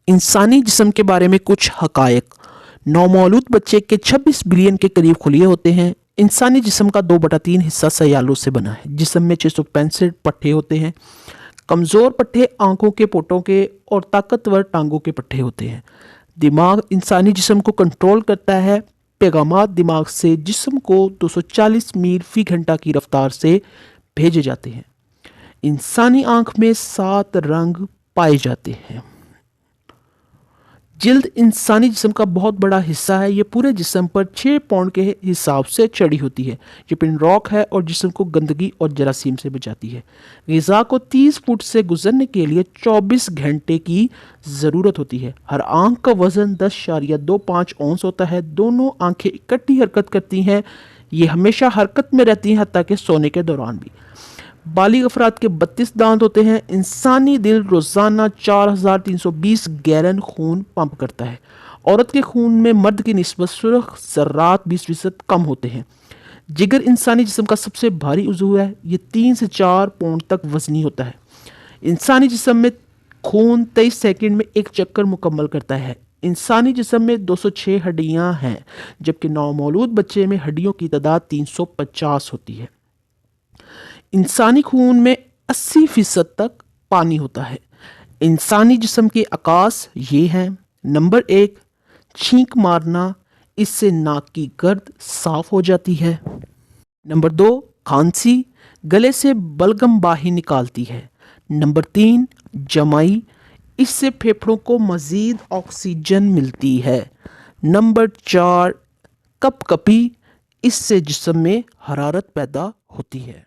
इंसानी जिस्म के बारे में कुछ हकायक। नौमौलूद बच्चे के 26 बिलियन के करीब खुलिए होते हैं। इंसानी जिस्म का 2/3 हिस्सा सयालों से बना है। जिस्म में 665 पट्टे होते हैं। कमज़ोर पट्टे आंखों के, पोटों के और ताकतवर टांगों के पट्टे होते हैं। दिमाग इंसानी जिस्म को कंट्रोल करता है। पैगामात दिमाग से जिस्म को 240 मील फी घंटा की रफ्तार से भेजे जाते हैं। इंसानी आंख में 7 रंग पाए जाते हैं। जिल्द इंसानी जिस्म का बहुत बड़ा हिस्सा है। ये पूरे जिस्म पर 6 पाउंड के हिसाब से चढ़ी होती है। ये पिन रॉक है और जिस्म को गंदगी और जरासीम से बचाती है। ग़िज़ा को 30 फुट से गुजरने के लिए 24 घंटे की ज़रूरत होती है। हर आंख का वज़न 10.25 औंस होता है। दोनों आंखें इकट्ठी हरकत करती हैं। ये हमेशा हरकत में रहती हैं, हत्ता कि सोने के दौरान भी। बालिग अफराद के 32 दांत होते हैं। इंसानी दिल रोज़ाना 4320 गैलन खून पंप करता है। औरत के खून में मर्द की निस्बत सुर्ख ज़र्रात 20% कम होते हैं। जिगर इंसानी जिस्म का सबसे भारी उज़ू है। ये 3 से 4 पाउंड तक वज़नी होता है। इंसानी जिस्म में खून 23 सेकंड में एक चक्कर मुकम्मल करता है। इंसानी जिस्म में 206 हड्डियाँ हैं, जबकि नौमौलूद बच्चे में हड्डियों की तादाद 350 होती है। इंसानी खून में 80% तक पानी होता है। इंसानी जिस्म के अकास ये हैं। नंबर 1, छींक मारना, इससे नाक की गर्द साफ हो जाती है। नंबर 2, खांसी, गले से बलगम बाहर निकालती है। नंबर 3, जमाई, इससे फेफड़ों को मज़ीद ऑक्सीजन मिलती है। नंबर 4, कपकपी, इससे जिस्म में हरारत पैदा होती है।